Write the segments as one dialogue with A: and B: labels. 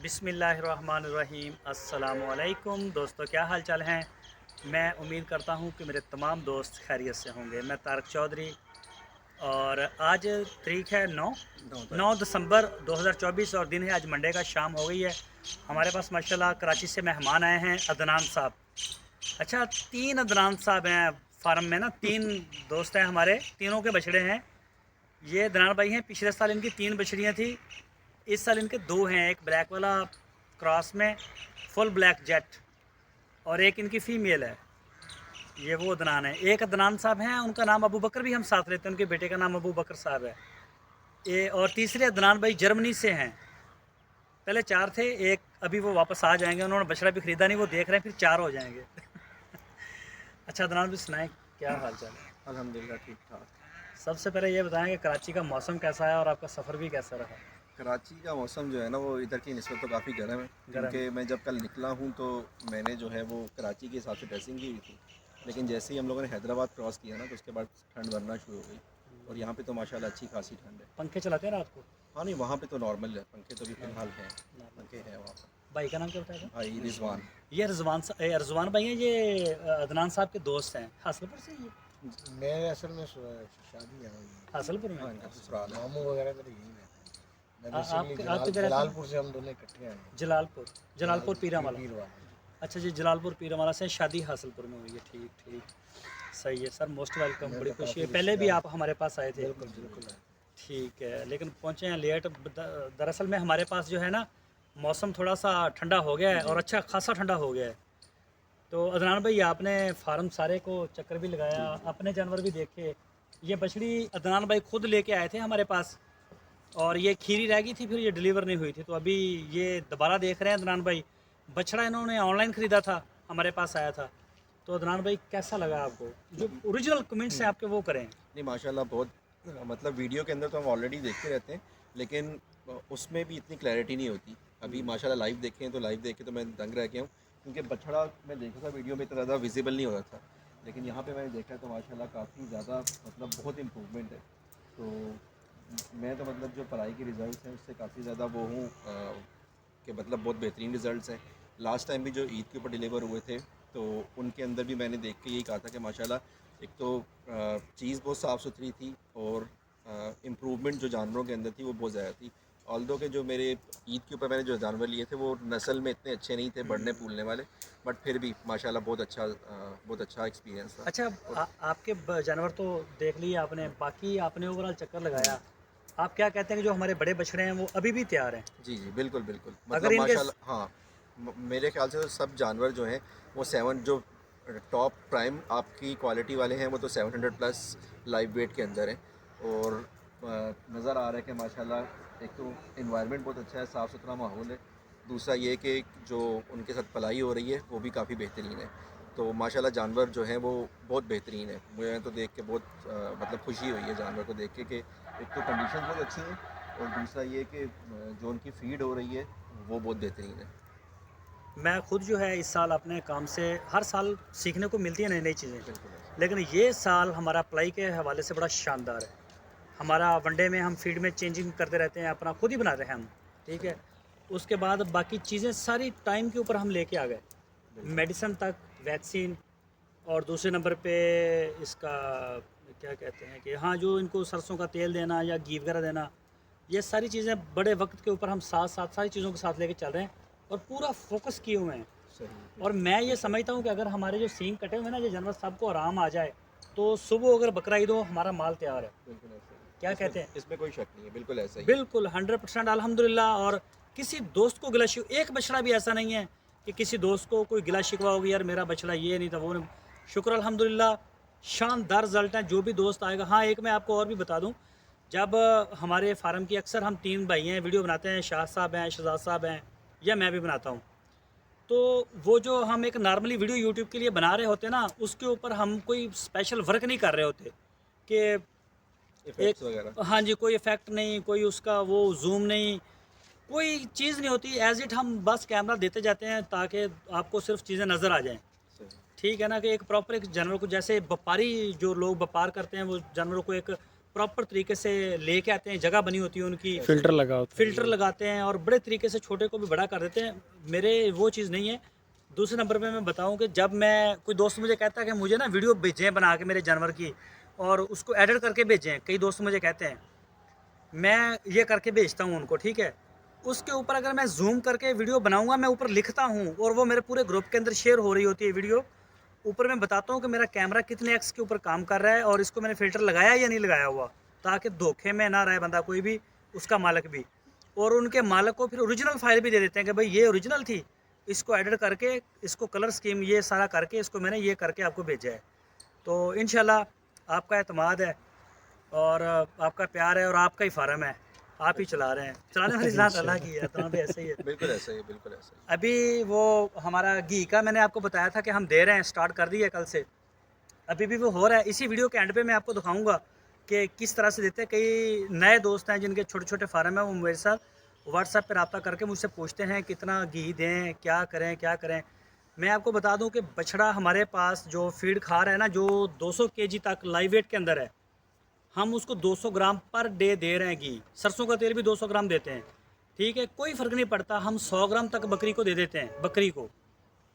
A: बिस्मिल्लाहिर्रहमानिर्रहीम। अस्सलामुअलैकुम दोस्तों, क्या हाल चाल हैं। मैं उम्मीद करता हूँ कि मेरे तमाम दोस्त खैरियत से होंगे। मैं तारक चौधरी और आज तारीख है 9 दिसंबर 2024 और दिन है आज मंडे का। शाम हो गई है। हमारे पास माशाल्लाह कराची से मेहमान आए हैं, अदनान साहब। अच्छा, 3 अदनान साहब हैं फार्म में ना। 3 दोस्त हैं हमारे, तीनों के बछड़े हैं। ये अदनान भाई हैं, पिछले साल इनकी 3 बछड़ियाँ थी, इस साल इनके 2 हैं। एक ब्लैक वाला क्रॉस में फुल ब्लैक जेट और एक इनकी फ़ीमेल है। ये वो अदनान है। एक अदनान साहब हैं, उनका नाम अबू बकर भी हम साथ लेते हैं, उनके बेटे का नाम अबू बकर साहब है। ये और तीसरे अदनान भाई जर्मनी से हैं। पहले 4 थे, एक अभी वो वापस आ जाएंगे। उन्होंने बछड़ा भी ख़रीदा नहीं, वो देख रहे हैं, फिर 4 हो जाएंगे। अच्छा अदनान भी सुनाएं, क्या हाल चाल है।
B: अल्हम्दुलिल्लाह ठीक ठाक।
A: सबसे पहले ये बताएं कि कराची का मौसम कैसा है और आपका सफ़र भी कैसा रहा।
B: कराची का मौसम जो है ना, वो इधर की निस्बत तो काफ़ी गर्म है,
A: गर्म
B: क्योंकि मैं जब कल निकला हूँ तो मैंने जो है वो कराची के हिसाब से ड्रेसिंग की हुई थी। लेकिन जैसे ही हम लोगों ने हैदराबाद क्रॉस किया ना, तो उसके बाद ठंड बढ़ना शुरू हो गई। और यहाँ पे तो माशाल्लाह अच्छी खासी ठंड है।
A: पंखे चलाते हैं रात को।
B: हाँ नहीं, वहाँ पे तो नॉर्मल है, पंखे तो भी फ़िलहाल हैं। पंखे हैं वहाँ पर।
A: भाई का नाम क्या बताया था।
B: भाई रिजवान।
A: ये रिजवान भाई हैं। ये अदनान साहब के दोस्त हैं, हासलपुर से। ये
C: मेरे असल में शादी यहाँ हुई है।
A: हासलपुर में।
B: हाँ, इनका ससुराल है।
C: मामू वगैरह मेरे यहीं रहते हैं। मैं बेसिकली
A: आप किधर रहते हैं।
C: जलालपुर से हम दोनों इकट्ठे आए हैं।
A: जलालपुर पीरामाला।
C: पीर वाला।
A: अच्छा जी, जलालपुर पीरामाला से शादी हासलपुर में हुई है। ठीक ठीक, सही है सर, मोस्ट वेलकम।
C: मेरे
A: बड़ी
C: तो
A: खुशी है,
C: काफ़ी
A: पहले भी
C: रिश्तेदार।
A: आप हमारे पास आए थे।
C: बिल्कुल बिल्कुल है।
A: ठीक है, लेकिन पहुँचे हैं लेट। दरअसल में हमारे पास जो है ना, मौसम थोड़ा सा ठंडा हो गया है और
B: जी
A: अच्छा खासा ठंडा हो गया है। तो अदनान भाई, आपने फार्म सारे को चक्कर भी लगाया,
B: जी जी।
A: अपने जानवर भी देखे। ये बछड़ी अदनान भाई खुद लेके आए थे हमारे पास और ये खीरी रह गई थी, फिर ये डिलीवर नहीं हुई थी। तो अभी ये दोबारा देख रहे हैं अदनान भाई। बछड़ा इन्होंने ऑनलाइन ख़रीदा था, हमारे पास आया था। तो अदनान भाई कैसा लगा आपको, जो ओरिजिनल कमेंट्स हैं आपके वो करें।
B: नहीं माशाल्लाह बहुत, मतलब वीडियो के अंदर तो हम ऑलरेडी देखते रहते हैं, लेकिन उसमें भी इतनी क्लैरिटी नहीं होती। अभी माशाल्लाह लाइव देखे हैं तो लाइव देखे तो मैं दंग रह गया हूँ, क्योंकि बछड़ा मैं देखा था वीडियो में इतना ज़्यादा विजिबल नहीं हो रहा था, लेकिन यहाँ पे मैंने देखा तो माशाल्लाह काफ़ी ज़्यादा, मतलब बहुत इम्प्रूवमेंट है। तो मैं तो मतलब जो पढ़ाई के रिज़ल्ट हैं उससे काफ़ी ज़्यादा वो हूँ कि मतलब बहुत बेहतरीन रिज़ल्ट हैं। लास्ट टाइम भी जो ईद के ऊपर डिलीवर हुए थे, तो उनके अंदर भी मैंने देख के यही कहा था कि माशाल्लाह एक तो चीज़ बहुत साफ़ सुथरी थी और इम्प्रूवमेंट जो जानवरों के अंदर थी वो बहुत ज़्यादा थी। ऑल्दो के जो मेरे ईद के ऊपर मैंने जो जानवर लिए थे वो नस्ल में इतने अच्छे नहीं थे बढ़ने फूलने वाले, बट फिर भी माशाल्लाह बहुत अच्छा एक्सपीरियंस था।
A: अच्छा,
B: और
A: आपके जानवर तो देख लिए आपने, बाकी आपने ओवरऑल चक्कर लगाया। आप क्या कहते हैं कि जो हमारे बड़े बछड़े हैं वो अभी भी तैयार हैं।
B: जी जी बिल्कुल बिल्कुल,
A: अगर
B: मतलब
A: इनके
B: माशाल्लाह हाँ। मेरे ख्याल से तो सब जानवर जो हैं वो 7 जो टॉप प्राइम आपकी क्वालिटी वाले हैं वो तो 700 प्लस लाइव वेट के अंदर हैं। और नज़र आ रहा है कि माशाल्लाह एक तो इन्वायरमेंट बहुत अच्छा है, साफ़ सुथरा माहौल है। दूसरा ये कि जो उनके साथ पलाई हो रही है वो भी काफ़ी बेहतरीन है। तो माशाल्लाह जानवर जो हैं वो बहुत बेहतरीन है। मुझे तो देख के बहुत मतलब खुशी हुई है जानवर को देख के कि एक तो कंडीशन बहुत अच्छी है और दूसरा ये कि जो उनकी फ़ीड हो रही है वो बहुत बेहतरीन है।
A: मैं खुद जो है इस साल अपने काम से हर साल सीखने को मिलती है नई नई चीज़ें,
B: बिल्कुल ऐसा।
A: लेकिन ये साल हमारा अप्लाई के हवाले से बड़ा शानदार है। हमारा वनडे में हम फीड में चेंजिंग करते रहते हैं, अपना खुद ही बनाते हैं हम। ठीक है,
B: सही।
A: उसके बाद बाकी चीज़ें सारी टाइम के ऊपर हम लेके आ गए,
B: बिल्कुल।
A: मेडिसन तक, वैक्सीन। और दूसरे नंबर पे इसका क्या कहते हैं कि हाँ, जो इनको सरसों का तेल देना या घी वगैरह देना, ये सारी चीज़ें बड़े वक्त के ऊपर हम साथ साथ सारी चीज़ों के साथ लेके चल रहे हैं और पूरा फोकस किए हुए हैं।
B: सही।
A: और मैं ये समझता हूँ कि अगर हमारे जो सींग कटे हुए हैं ना, ये जानवर सबको आराम आ जाए, तो सुबह अगर बकरा ईद हो हमारा माल तैयार है।
B: बिल्कुल ऐसा
A: क्या
B: ही,
A: कहते हैं।
B: इसमें कोई शक नहीं है, बिल्कुल ऐसा ही है।
A: बिल्कुल 100% अल्हम्दुलिल्लाह। और किसी दोस्त को गिला शिकवा, एक बछड़ा भी ऐसा नहीं है कि किसी दोस्त को कोई गिला शिकवा होगी, यार मेरा बछड़ा ये नहीं था वो नहीं। शुक्र अल्हम्दुलिल्लाह, शानदार रिजल्ट हैं। जो भी दोस्त आएगा, हाँ एक मैं आपको और भी बता दूं, जब हमारे फार्म की अक्सर हम 3 भाई हैं, वीडियो बनाते हैं, शाह साहब हैं, शहजाद साहब हैं, या मैं भी बनाता हूँ। तो वो जो हम एक नॉर्मली वीडियो यूट्यूब के लिए बना रहे होते हैं ना, उसके ऊपर हम कोई स्पेशल वर्क नहीं कर रहे होते कि एक,
B: इफ़ेक्ट्स वगैरह।
A: हाँ जी, कोई इफ़ेक्ट नहीं, कोई उसका वो जूम नहीं, कोई चीज़ नहीं होती। एज इट हम बस कैमरा देते जाते हैं ताकि आपको सिर्फ चीज़ें नज़र आ जाएं।
B: सही।
A: ठीक है ना, कि एक प्रॉपर एक जानवर को, जैसे व्यापारी जो लोग व्यापार करते हैं, वो जानवरों को एक प्रॉपर तरीके से लेके आते हैं, जगह बनी होती है उनकी,
D: फिल्टर लगा होता है।
A: फिल्टर लगाते हैं और बड़े तरीके से छोटे को भी बड़ा कर देते हैं। मेरे वो चीज़ नहीं है। दूसरे नंबर पे मैं बताऊं कि जब मैं, कोई दोस्त मुझे कहता है कि मुझे ना वीडियो भेजें बना के मेरे जानवर की और उसको एडिट करके भेजें, कई दोस्त मुझे कहते हैं, मैं ये करके भेजता हूँ उनको, ठीक है। उसके ऊपर अगर मैं जूम करके वीडियो बनाऊंगा, मैं ऊपर लिखता हूँ और वो मेरे पूरे ग्रुप के अंदर शेयर हो रही होती है वीडियो। ऊपर मैं बताता हूँ कि मेरा कैमरा कितने एक्स के ऊपर काम कर रहा है और इसको मैंने फ़िल्टर लगाया या नहीं लगाया हुआ, ताकि धोखे में ना रहे बंदा कोई भी, उसका मालिक भी। और उनके मालिक को फिर ओरिजिनल फाइल भी दे देते हैं कि भाई ये ओरिजिनल थी, इसको एडिट करके, इसको कलर स्कीम ये सारा करके, इसको मैंने ये करके आपको भेजा है। तो इंशाल्लाह आपका एतमाद है और आपका प्यार है और आपका ही फार्म है, आप ही चला रहे हैं। चलाने वाली ज़ात अल्लाह की है, तो भी ऐसे ही है।
B: बिल्कुल ऐसा ही है, बिल्कुल ऐसा ही।
A: अभी वो हमारा घी का मैंने आपको बताया था कि हम दे रहे हैं, स्टार्ट कर दिया कल से, अभी भी वो हो रहा है। इसी वीडियो के एंड पे मैं आपको दिखाऊंगा कि किस तरह से देते हैं। कई नए दोस्त हैं जिनके छोटे छोटे फार्म हैं, वो मेरे साथ व्हाट्सएप पर रब्ता करके मुझसे पूछते हैं कितना घी दें, क्या करें क्या करें। मैं आपको बता दूं कि बछड़ा हमारे पास जो फीड खा रहा है ना, जो 200 kg तक लाइव वेट के अंदर है, हम उसको 200 ग्राम पर डे दे रहे हैं घी। सरसों का तेल भी 200 ग्राम देते हैं, ठीक है, कोई फ़र्क नहीं पड़ता। हम 100 ग्राम तक बकरी को दे देते हैं, बकरी को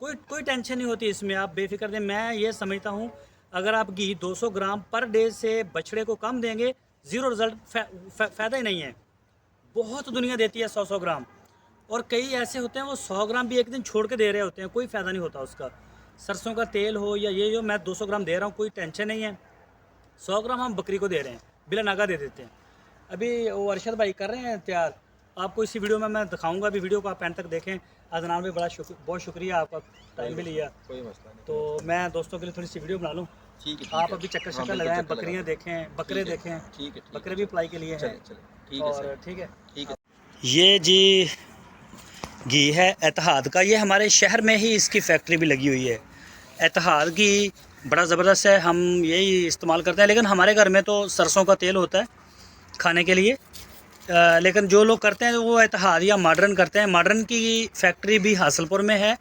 A: कोई टेंशन नहीं होती इसमें, आप बेफिक्र दें। मैं ये समझता हूँ अगर आप घी 200 ग्राम पर डे से बछड़े को कम देंगे, ज़ीरो रिज़ल्ट, फ़ायदा ही नहीं है। बहुत दुनिया देती है 100-100 ग्राम, और कई ऐसे होते हैं वो 100 ग्राम भी एक दिन छोड़ के दे रहे होते हैं, कोई फ़ायदा नहीं होता उसका। सरसों का तेल हो या ये जो मैं 200 ग्राम दे रहा हूँ, कोई टेंशन नहीं है। 100 ग्राम हम बकरी को दे रहे हैं, बिला नागा दे देते हैं। अभी वो अरशद भाई कर रहे हैं तैयार, आपको इसी वीडियो में मैं दिखाऊंगा। अभी वीडियो को आप एंड तक देखें। अदनान भाई बहुत शुक्रिया, आपका टाइम भी लिया।
B: कोई मसला नहीं।
A: तो मैं दोस्तों के लिए थोड़ी सी वीडियो बना लूँ,
B: ठीक है, ठीक
A: आप
B: है।
A: अभी चक्कर
B: हाँ,
A: शक्कर
B: बिल्कुल
A: लगाएं,
B: चक्कर
A: बकरियां
B: लगा
A: देखें, बकरे
B: ठीक है,
A: देखें,
B: ठीक है, ठीक
A: बकरे
B: है,
A: भी अप्लाई के लिए हैं।
B: चले चले, ठीक है
A: और
B: सर,
A: ठीक है,
B: ठीक है।
A: ये जी घी है एतहाद का, ये हमारे शहर में ही इसकी फैक्ट्री भी लगी हुई है। एतहाद घी बड़ा ज़बरदस्त है, हम यही इस्तेमाल करते हैं। लेकिन हमारे घर में तो सरसों का तेल होता है खाने के लिए, लेकिन जो लोग करते हैं वो एतहाद या मॉडर्न करते हैं। मॉडर्न की फैक्ट्री भी हासलपुर में है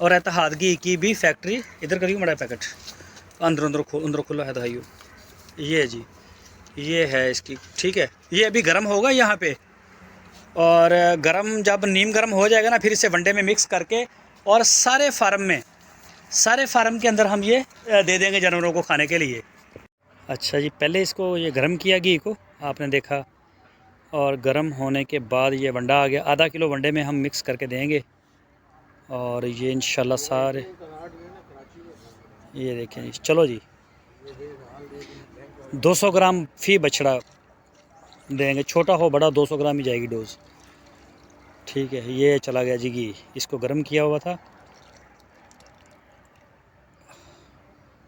A: और एतहाद घी की भी फैक्ट्री, इधर करिए बड़ा पैकेट, अंदर खुला है भाइयों, ये जी, ये है इसकी, ठीक है। ये अभी गर्म होगा यहाँ पे, और गर्म जब नीम गर्म हो जाएगा ना, फिर इसे वनडे में मिक्स करके और सारे फार्म के अंदर हम ये दे देंगे जानवरों को खाने के लिए। अच्छा जी, पहले इसको ये गर्म किया घी को, आपने देखा, और गर्म होने के बाद ये वंडा आ गया। आधा किलो वनडे में हम मिक्स करके देंगे और ये इंशाल्लाह सारे, ये देखें जी। चलो जी, 200 ग्राम फी बछड़ा देंगे, छोटा हो बड़ा 200 ग्राम ही जाएगी डोज, ठीक है। ये चला गया जी घी, इसको गर्म किया हुआ था।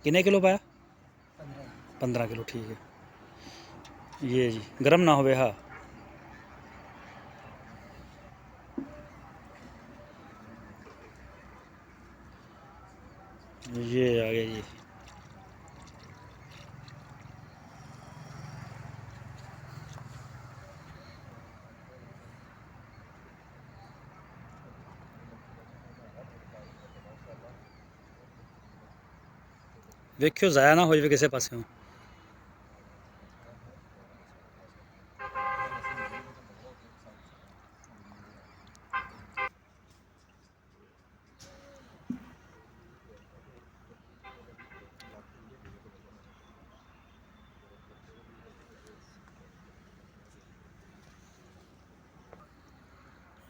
A: कितने किलो पाया? 15 किलो, ठीक है। ये जी गर्म ना हो, हाँ। ये आ गया जी, देखियो ज़ाया ना हो जाए किसी पासे में।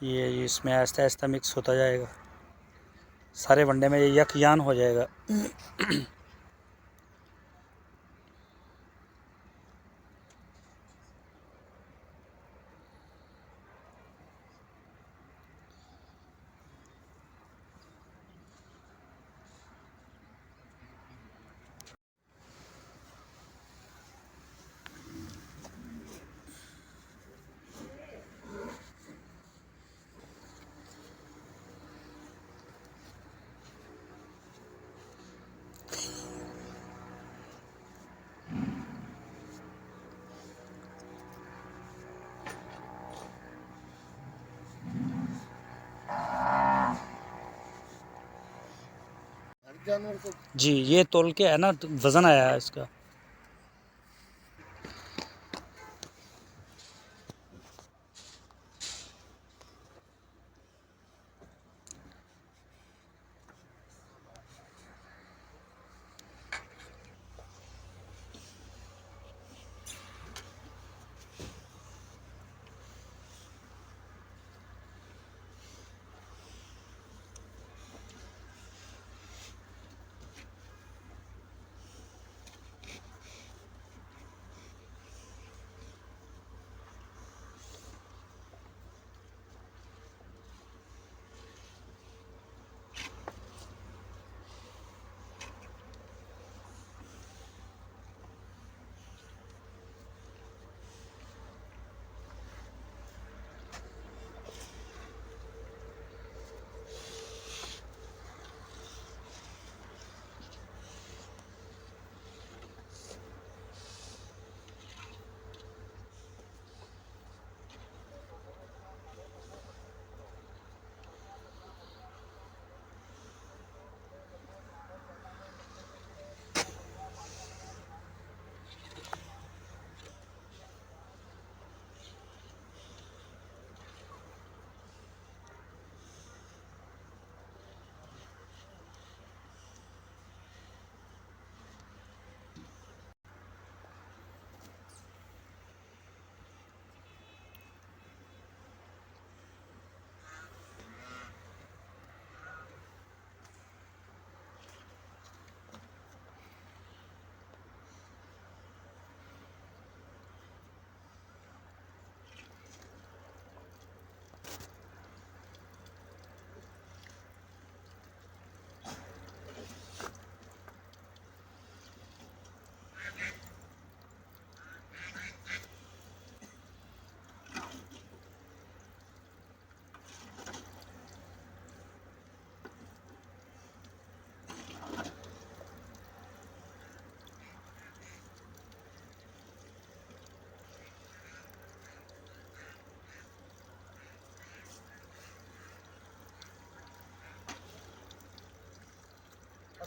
A: ये इसमें आहिस्ता आहिस्ता मिक्स होता जाएगा, सारे वनडे में ये यकजान हो जाएगा।
C: हर जानवर को
A: जी, ये तोल के है ना, वज़न आया है इसका।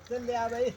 C: चल ले आ भाई।